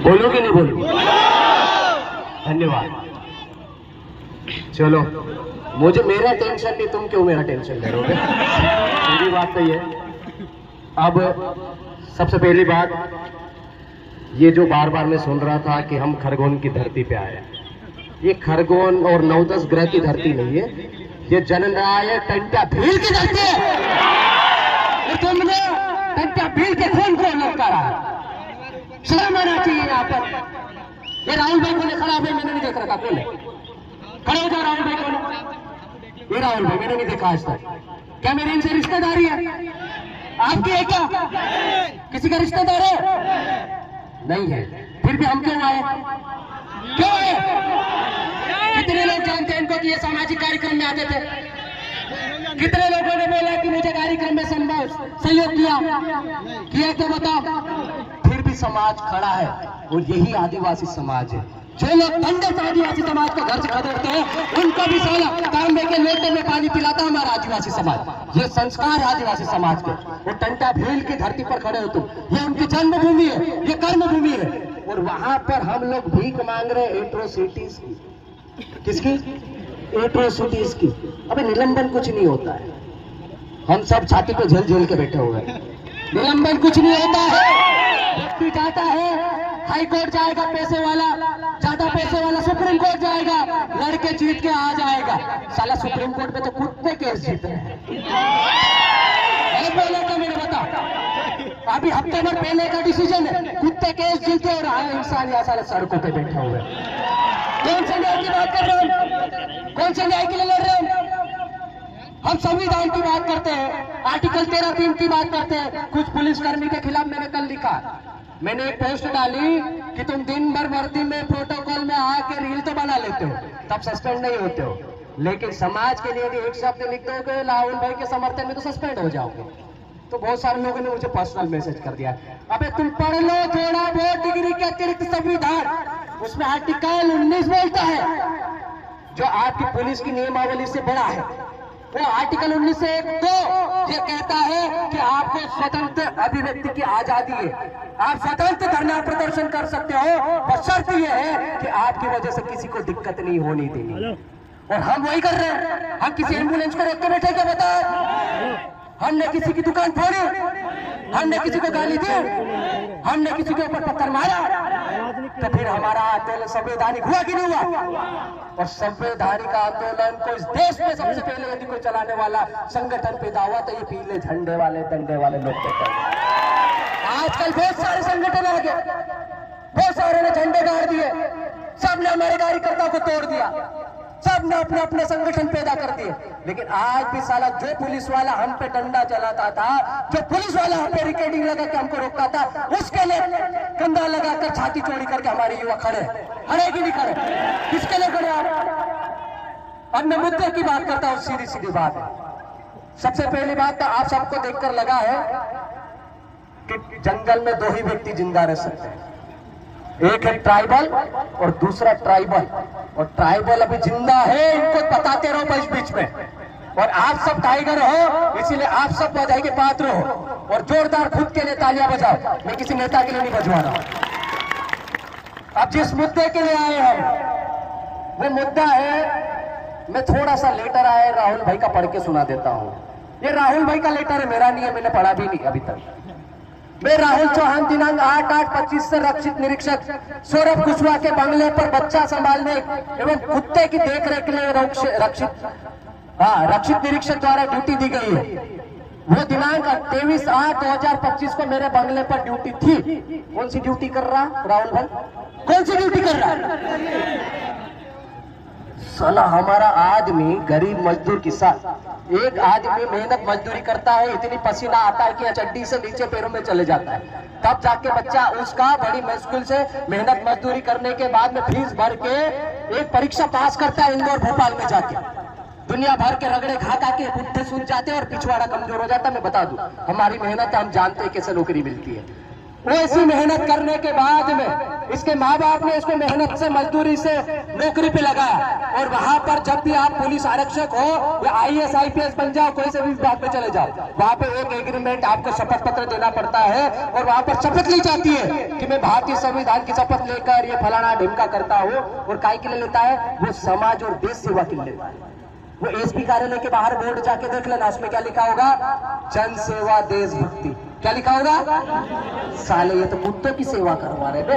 बोलो कि नहीं बोलो? धन्यवाद। चलो, मुझे मेरा टेंशन नहीं, तुम क्यों मेरा टेंशन ले रहे हो? मेरी बात तो ये अब सबसे पहली बात, ये जो बार बार मैं सुन रहा था कि हम खरगोन की धरती पे आए, ये खरगोन और 9-10 ग्रह की धरती नहीं है, ये जननायक टंटा भील की धरती है। तुमने टंटा भील के खून को ललकारा, शर्म आना चाहिए यहाँ पर। ये राहुल भाई को खड़ा है, मैंने नहीं देख रखा, कौन है? खड़े हो जाओ राहुल भाई, कौन? ये राहुल भाई, मैंने नहीं देखा आज तक। क्या मेरी इनसे रिश्तेदारी है? आपकी है क्या? किसी का रिश्तेदार है? नहीं है। फिर भी हम क्यों आए? क्यों आए? कितने लोग जानते हैं इनको कि ये सामाजिक कार्यक्रम में आते थे? कितने लोगों ने बोला कि मुझे कार्यक्रम में सहयोग किया तो बताओ? फिर भी समाज खड़ा है, और यही आदिवासी समाज है। जो लोग दंडक आदिवासी समाज को घर से खदेड़ते हैं, उनको भी साला तांबे के लोटे में पानी पिलाता है हमारा आदिवासी समाज। ये संस्कार है आदिवासी समाज के। वो टंटा भील की धरती पर खड़े हो तुम, ये उनकी जन्मभूमि है, ये कर्मभूमि है, और वहां पर हम लोग भीख मांग रहे एट्रोसिटीज की। किसकी? एट्रोसिटीज की। अबे निलंबन कुछ नहीं होता है, हम सब छाती पे झेल झेल के बैठे हुए हैं। निलंबन कुछ नहीं होता है। व्यक्ति जाता है, हाई कोर्ट जाएगा पैसे वाला, ज्यादा पैसे वाला सुप्रीम कोर्ट जाएगा, लड़के जीत के आ जाएगा। साला सुप्रीम कोर्ट में तो कुत्ते केस जीते हैं। मैंने बता, अभी हफ्ते भर पहले का डिसीजन है, कुत्ते केस जीते और आए इंसान यहाँ सारे सड़कों पे बैठे हुए। कौन से न्याय की बात कर रहे हैं? कौन से न्याय के लिए लड़ रहे हैं? हम संविधान की बात करते हैं, आर्टिकल 13(3) की बात करते हैं। कुछ पुलिसकर्मी के खिलाफ मैंने कल लिखा, मैंने एक पोस्ट डाली कि तुम दिन भर वर्दी में प्रोटोकॉल में आके रील तो बना लेते हो, तब सस्पेंड नहीं होते हो, लेकिन समाज के लिए एक शब्द लिख दोगे राहुल भाई के समर्थन में तो सस्पेंड हो जाओगे। तो बहुत सारे लोगों ने मुझे पर्सनल मैसेज कर दिया, अबे तुम पढ़ लो थोड़ा बहुत, डिग्री के अतिरिक्त संविधान, उसमें आर्टिकल 19 बोलता है जो आपकी पुलिस की नियमावली से बड़ा है। वो आर्टिकल 19 से 1(2) ये कहता है कि आपको स्वतंत्र अभिव्यक्ति की आजादी है, आप स्वतंत्र धरना प्रदर्शन कर सकते हो, बशर्ते ये है कि आपकी वजह से किसी को दिक्कत नहीं होनी देनी। और हम वही कर रहे हैं। हम किसी एम्बुलेंस को रोक के बैठे क्या? बताओ, हमने किसी की दुकान फोड़ी, हमने किसी को गाली दी, हमने किसी के ऊपर पत्थर मारा, तो फिर हमारा आंदोलन संवैधानिक हुआ कि नहीं हुआ? और संवैधानिक आंदोलन को इस देश में सबसे पहले यदि कोई चलाने वाला संगठन पैदा हुआ तो ये पीले झंडे वाले डंडे वाले लोग थे। आजकल बहुत सारे संगठन आ गए, बहुत सारे ने झंडे गाड़ दिए, सबने हमारे कार्यकर्ताओं को तोड़ दिया, सबने अपने अपने संगठन पैदा कर दिए। लेकिन आज भी साला जो पुलिस वाला हम पे डंडा चलाता था, जो पुलिस वाला हम पे रिकॉर्डिंग लगा के हमको रोकता था, उसके लिए कंधा लगाकर छाती चौड़ी करके हमारे युवा खड़े कि नहीं खड़े? किसके लिए खड़े आप? अब मैं मुद्दे की बात करता हूँ, सीधी सीधी बात है। सबसे पहली बात तो आप सबको देखकर लगा है कि जंगल में 2 ही व्यक्ति जिंदा रह सकते हैं, एक है ट्राइबल और दूसरा ट्राइबल। और ट्राइबल अभी जिंदा है, इनको बताते रहो बीच बीच में। और आप सब टाइगर हो, इसीलिए आप सब बधाई के पात्र हो, और जोरदार खुद के लिए तालियां बजाओ। मैं किसी नेता के लिए नहीं बजवा रहा। अब जिस मुद्दे के लिए आए हैं वो मुद्दा है, मैं थोड़ा सा लेटर आया राहुल भाई का पढ़ के सुना देता हूं। ये राहुल भाई का लेटर है, मेरा नहीं है, मैंने पढ़ा भी नहीं अभी तक। मैं राहुल चौहान दिनांक 8/8/25 से रक्षित निरीक्षक सौरभ कुशवाहा के बंगले पर बच्चा संभालने एवं कुत्ते की देखरेख के लिए रक्षित निरीक्षक द्वारा ड्यूटी दी गई है। वो दिनांक 23/8/2025 को मेरे बंगले पर ड्यूटी थी। कौन सी ड्यूटी कर रहा राहुल भाई? कौन सी ड्यूटी कर रहा? साला हमारा आदमी गरीब मजदूर किसान, एक आदमी मेहनत मजदूरी करता है, इतनी पसीना आता है कि चड्डी से नीचे पैरों में चले जाता है, तब जाके बच्चा उसका बड़ी मुश्किल से मेहनत मजदूरी करने के बाद में फीस भर के एक परीक्षा पास करता है इंदौर भोपाल में जाके। दुनिया भर के रगड़े खा के पुट्ठे सूझ जाते हैं और पिछवाड़ा कमजोर हो जाता है। मैं बता दूं, हमारी मेहनत हम जानते हैं कैसे नौकरी मिलती है। वो ऐसी मेहनत करने के बाद में इसके माँ बाप ने इसको मेहनत से मजदूरी से नौकरी पे लगाया, और वहां पर जब भी आप पुलिस आरक्षक हो या IAS IPS बन जाओ, कोई से भी विभाग में चले जाओ, वहां पे एक एग्रीमेंट आपको शपथ पत्र देना पड़ता है, और वहां पर शपथ ली जाती है कि मैं भारतीय संविधान की शपथ लेकर ये फलाना ढिमका करता हूँ। और काय के लिए लेता है? वो समाज और देश सेवा के लिए लेता है। वो SP कार्यालय के बाहर बोर्ड जाके देख लेना, उसमें क्या लिखा होगा? जन सेवा देशभक्ति। क्या लिखा होगा? साले ये तो कुत्तों की सेवा करवा रहे बे।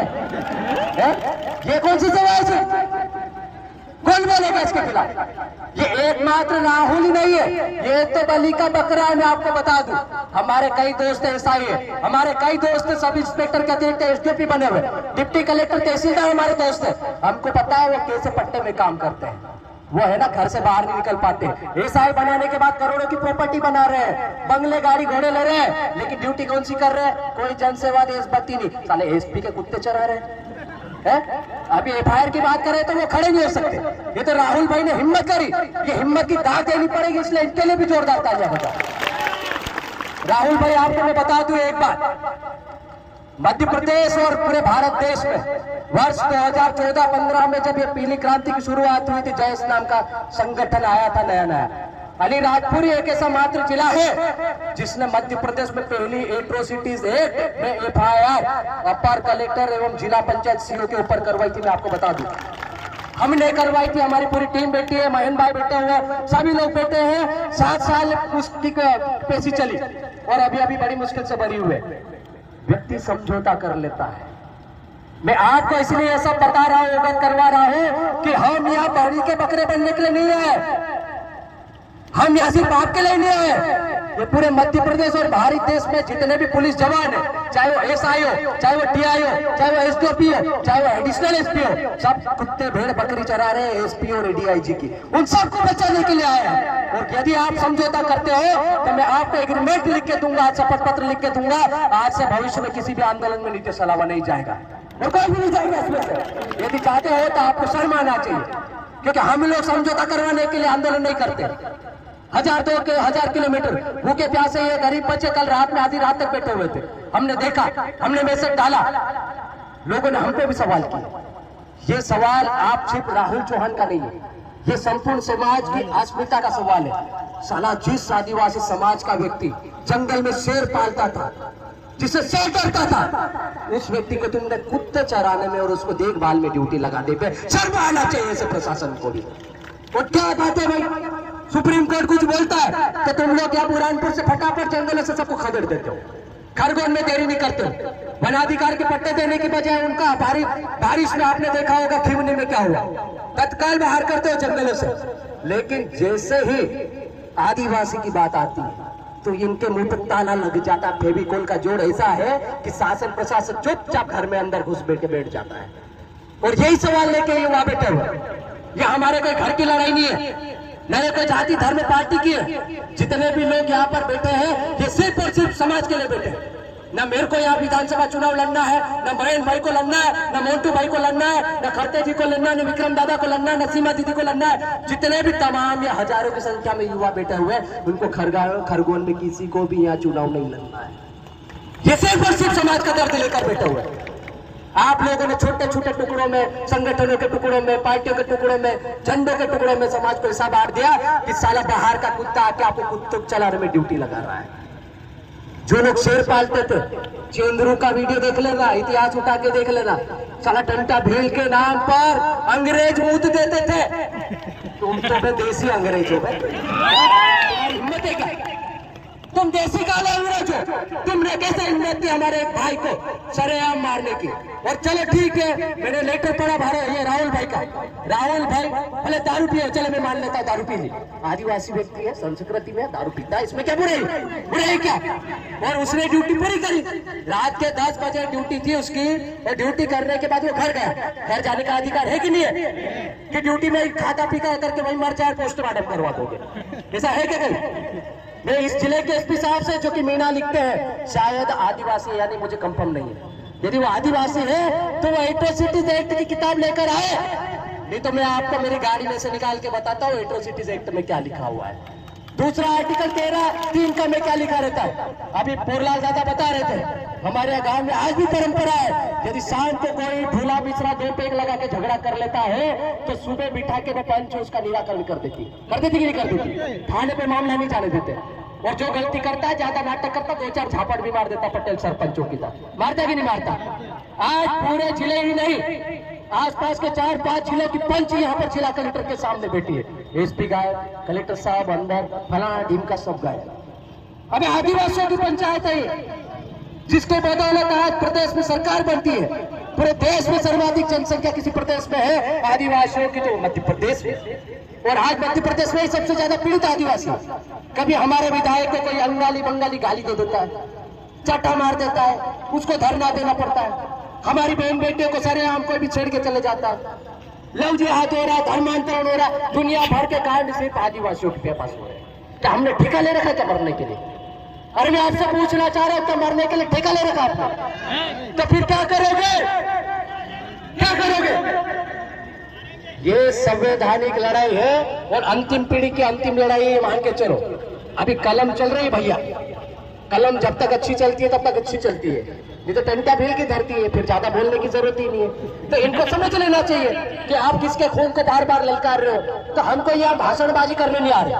ये कौन सी सेवा है? कौन बोलेगा इसके खिलाफ? ये एकमात्र राहुल ही नहीं है, ये तो बलि का बकरा है। मैं आपको बता दूं, हमारे कई दोस्त SI है, हमारे कई दोस्त सब इंस्पेक्टर के अतिरिक्त SDP बने हुए, डिप्टी कलेक्टर तहसीलदार हमारे दोस्त है। हमको पता है वो कैसे पट्टे में काम करते हैं। वो है ना, घर से बाहर नहीं निकल पाते। SI बनाने के बाद करोड़ों की प्रॉपर्टी बना रहे हैं, बंगले गाड़ी घोड़े ले रहे हैं, लेकिन ड्यूटी कौन सी कर रहे हैं? कोई जनसेवा देशभक्ति नहीं। साले SP के कुत्ते चरा रहे हैं। अभी FIR की बात करें तो वो खड़े नहीं हो सकते। ये तो राहुल भाई ने हिम्मत करी, ये हिम्मत की दाद देनी पड़ेगी, इसलिए इनके लिए भी जोरदार तालियां बजाओ। राहुल भाई आपको मैं बता दूं एक बात, मध्य प्रदेश और पूरे भारत देश में वर्ष 2014-15 में जब ये पीली क्रांति की शुरुआत हुई थी, जयस नाम का संगठन आया था नया। अलीराजपुर एक ऐसा मात्र जिला है जिसने मध्य प्रदेश में पहली एट्रोसिटीज एक्ट में FIR अपर कलेक्टर एवं जिला पंचायत CO के ऊपर करवाई थी। मैं आपको बता दूं, हमने करवाई थी, हमारी पूरी टीम बैठी है, महेंद्र भाई बैठे हुए, सभी लोग बैठे हैं। 7 साल उसकी पेशी चली और अभी बड़ी मुश्किल से भरी हुई है। व्यक्ति समझौता कर लेता है। मैं आपको इसलिए ये सब बता रहा हूं, अवगत करवा रहा हूं कि हम यहाँ बड़ी के बकरे बनने के लिए नहीं आए, हम यहाँ सिर्फ आपके लिए नहीं आए। ये पूरे मध्य प्रदेश और भारत देश में जितने भी पुलिस जवान है, चाहे वो SI हो, चाहे वो TI हो, चाहे वो SDP हो, चाहे वो एडिशनल SP हो, सब कुत्ते भेड़ बकरी चरा रहे हैं SP और DIG की, उन सबको बचाने के लिए आए हैं। और यदि आप समझौता करते हो तो मैं आपको एग्रीमेंट लिख के दूंगा, शपथ पत्र लिख के दूंगा, आज से भविष्य में किसी भी आंदोलन में नीतीश अलावा नहीं जाएगा और कोई भी नहीं जाएगा इसमें से। यदि चाहते हो तो आपको शर्म आना चाहिए, क्योंकि हम लोग समझौता करवाने के लिए आंदोलन नहीं करते। 1000 किलोमीटर भूखे प्यासे ये गरीब बच्चे कल रात में आधी रात तक बैठे हुए थे, हमने देखा, हमने मैसेज डाला, लोगों ने हम पे भी सवाल किया। ये सवाल आप सिर्फ राहुल चौहान का नहीं है, ये संपूर्ण समाज की अस्मिता का सवाल है। साला जिस आदिवासी समाज का व्यक्ति जंगल में शेर पालता था, जिसे शेर डरता था, उस व्यक्ति को तुमने कुत्ते चराने में और उसको देखभाल में ड्यूटी लगा दे पे शर्म आना चाहिए ऐसे प्रशासन को भी। और क्या बात है भाई, सुप्रीम कोर्ट कुछ बोलता है तो तुम लोग यहाँ बुरहानपुर से फटाफट जंगलों से सबको खदेड़ देते हो, खरगोन में देरी नहीं करते हो। वनाधिकार के पट्टे देने की बजाय उनका बारिश में आपने देखा होगा खिवनी में क्या हुआ, तत्काल बाहर करते हो जंगलों से। लेकिन जैसे ही आदिवासी की बात आती है तो इनके मुंह पर ताला लग जाता। फेविकोल का जोड़ ऐसा है कि शासन प्रशासन चुपचाप घर में अंदर घुस बैठ जाता है। और यही सवाल लेके युवा बैठे हुए, ये हमारे कोई घर की लड़ाई नहीं है, न कोई जाति धर्म पार्टी की है। जितने भी लोग यहाँ पर बैठे हैं ये सिर्फ और सिर्फ समाज के लिए बैठे हैं। न मेरे को यहाँ विधानसभा चुनाव लड़ना है, न महेंद्र भाई को लड़ना है, न मोन्टू भाई को लड़ना है, न खरते जी को लड़ना है, न विक्रम दादा को लड़ना है, न सीमा दीदी को लड़ना है। जितने भी तमाम या हजारों की संख्या में युवा बैठे हुए उनको खरगोन में किसी को भी यहाँ चुनाव नहीं लड़ना है। ये सिर्फ और सिर्फ समाज का दर्द लेकर बैठे हुए। आप लोगों ने छोटे छोटे टुकड़ों में, संगठनों के टुकड़ों में, पार्टियों के टुकड़ों में, झंडों के टुकड़ों में समाज को ऐसा बांट दिया कि साला बाहर का कुत्ता आके आपको कुत्तों चलाने में ड्यूटी लगा रहा है। जो लोग शेर पालते थे, चेंदरू का वीडियो देख लेना, इतिहास उठा के देख लेना, साला टंटा भील के नाम पर अंग्रेज मूत देते थे। तुम तो देसी अंग्रेज हो, हिम्मत है क्या? तुम देसी काले अंग्रेज हो, तुमने कैसे हिम्मत की हमारे एक भाई को सरेआम मारने की? और चलो ठीक है, मैंने लेटर पढ़ा ये राहुल भाई का, राहुल भाई भले दारू पिए, चलो मैं मान लेता दारू पी ली, आदिवासी व्यक्ति है, संस्कृति में दारू पीता है, इसमें क्या बुराई क्या? और उसने ड्यूटी पूरी करी, रात के 10 बजे ड्यूटी थी उसकी, और ड्यूटी करने के बाद वो घर गया। घर जाने का अधिकार है कि नहीं है? कि ड्यूटी में खाता पीका करके वही मर जाए, पोस्टमार्टम करवा दोगे, ऐसा है क्या? मैं इस जिले के SP साहब से, जो कि मीना लिखते हैं, शायद आदिवासी, यानी मुझे कंफर्म नहीं है, यदि वो आदिवासी है तो वो एट्रोसिटीज एक्ट की किताब लेकर आए, नहीं तो मैं आपको मेरी गाड़ी में से निकाल के बताता हूँ एट्रोसिटीज एक्ट में क्या लिखा हुआ है। दूसरा आर्टिकल 13(3) का में क्या लिखा रहता है? अभी पोरलाल दादा बता रहे थे, हमारे गांव में आज भी परंपरा है, यदि यदि शाम को कोई भूला बिछड़ा दो पेग लगा के झगड़ा कर लेता है तो सुबह बिठा के वो पंच उसका निराकरण कर देती कि नहीं कर देती। थाने पे मामला नहीं जाने देते, और जो गलती करता है, ज्यादा नाटक करता, 2-4 झापड़ भी मार देता पटेल सरपंचों की तरह। मारता कि नहीं मारता? आज पूरे जिले ही नहीं, आसपास के 4-5 जिले की पंच यहाँ पर जिला कलेक्टर के सामने बैठी है। एसपी गायब, कलेक्टर साहब अंदर, फलाना टीम का सब गायब। अबे आदिवासियों की पंचायत है जिसके बदौलत आज प्रदेश में सरकार बनती है। पूरे देश में सर्वाधिक जनसंख्या किसी प्रदेश में है आदिवासियों की तो मध्य प्रदेश में, और आज मध्य प्रदेश में ही सबसे ज्यादा पीड़ित आदिवासी। कभी हमारे विधायक को कोई अंगाली बंगाली गाली दे देता है, चाटा मार देता है, उसको धरना देना पड़ता है। हमारी बहन बेटियों को सरेआम कोई भी छेड़ के चले जाता है, लव जिहाद हो रहा, धर्मांतरण हो रहा, दुनिया भर के कांड सिर्फ आदिवासियों के पास हो रहे हैं। क्या हमने ठेका ले रखा है मरने के लिए? अरे मैं आपसे पूछना चाह रहा हूं, तो मरने के लिए ठेका ले रखा आपने, तो फिर क्या करोगे? क्या करोगे? ये संवैधानिक लड़ाई है और अंतिम पीढ़ी की अंतिम लड़ाई है, मान के चलो। अभी कलम चल रही भैया, कलम जब तक अच्छी चलती है तब तक अच्छी चलती है, नहीं तो टंटा भील की धरती है, फिर ज्यादा बोलने की जरूरत ही नहीं है। तो इनको समझ लेना चाहिए कि आप किसके खून को बार बार ललकार रहे हो। तो हमको यहाँ भाषणबाजी करने नहीं आ रही,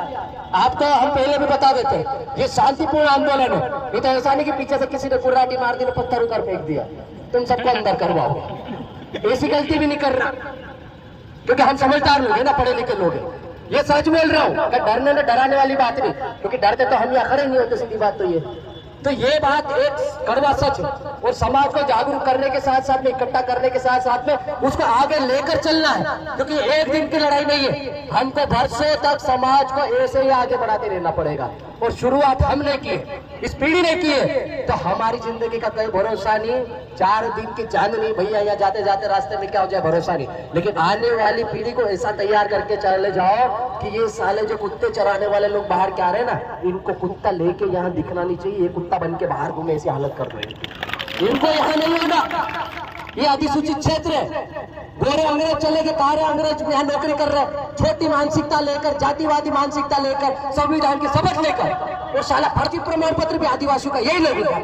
आपको हम पहले भी बता देते, ये शांतिपूर्ण आंदोलन है। ये तो ऐसा नहीं कि पीछे से किसी ने कुर्राटी मार दी, पत्थर उधर फेंक दिया, तुम सबको अंदर करवाओ। ऐसी गलती भी नहीं कर रहा, क्योंकि हम समझदार लोग हैं ना, पढ़े लिखे लोग हैं। ये सच बोल रहा हूँ, डरने में डराने वाली बात नहीं, क्योंकि डरते तो हम यहाँ खड़े नहीं होते, सीधी बात तो ये बात एक कड़वा सच है। और समाज को जागरूक करने के साथ साथ में, इकट्ठा करने के साथ साथ में उसको आगे लेकर चलना है, क्योंकि एक दिन की लड़ाई नहीं है। हमको वर्षों तक समाज को ऐसे ही आगे बढ़ाते रहना पड़ेगा, और शुरुआत हमने की, इस पीढ़ी ने की है। तो हमारी जिंदगी का कोई भरोसा नहीं, 4 दिन की चांदनी भैया, यहाँ जाते जाते रास्ते में क्या हो जाए भरोसा नहीं। लेकिन आने वाली पीढ़ी को ऐसा तैयार करके चले जाओ कि ये साले जो कुत्ते चराने वाले लोग बाहर क्या रहे ना, इनको कुत्ता लेके यहाँ दिखना नहीं चाहिए, ये कुत्ता बन के बाहर घूमे, ऐसी हालत कर रहे हैं। इनको यहाँ नहीं होगा, ये अधिसूचित क्षेत्र है। गोरे अंग्रेज चले गए, कारे अंग्रेज यहाँ नौकरी कर रहे हैं, छोटी मानसिकता लेकर, जातिवादी मानसिकता लेकर, संविधान की शपथ लेकर, और साला फर्जी प्रमाण पत्र भी आदिवासियों का यही लगेगा।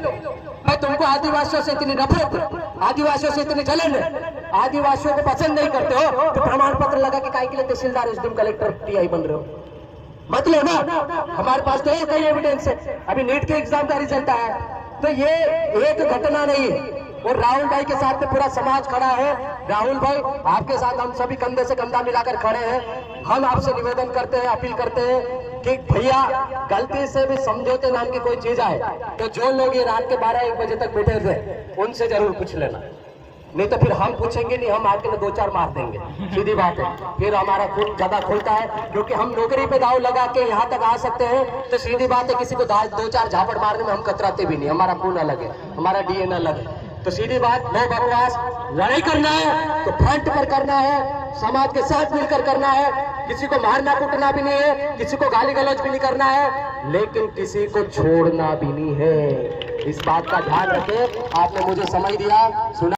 मैं तुमको आदिवासियों से इतनी नफरत, आदिवासियों से इतनी जलन, आदिवासियों को पसंद नहीं करते हो तो प्रमाण पत्र लगा के काहे के लिए तहसीलदार, एसडीएम, कलेक्टर, टीआई बन रहे हो? मतलब ना, हमारे पास तो है कई एविडेंस है। अभी नीट के एग्जाम का रिजल्ट आया, तो ये एक घटना नहीं है। और राहुल भाई के साथ में पूरा समाज खड़ा है। राहुल भाई, आपके साथ हम सभी कंधे से कंधा मिलाकर खड़े हैं। हम आपसे निवेदन करते हैं, अपील करते हैं कि भैया गलती से भी समझौते नाम की कोई चीज आए तो जो लोग ये रात के 12-1 बजे तक बैठे थे उनसे जरूर पूछ लेना, नहीं तो फिर हम पूछेंगे नहीं, हम आके 2-4 मार देंगे, सीधी बात है। फिर हमारा खून ज्यादा खुलता है, क्योंकि हम नौकरी पे दाव लगा के यहाँ तक आ सकते हैं। तो सीधी बात है, किसी को 2-4 झापड़ मारने में हम कतराते भी नहीं, हमारा खून अलग है, हमारा डीएनए अलग है। तो सीधी बात, नो बकवास, लड़ाई करना है तो फ्रंट पर करना है, समाज के साथ मिलकर करना है। किसी को मारना कूटना भी नहीं है, किसी को गाली गलौज भी नहीं करना है, लेकिन किसी को छोड़ना भी नहीं है। इस बात का ध्यान रखें। आपने मुझे समय दिया, सुना।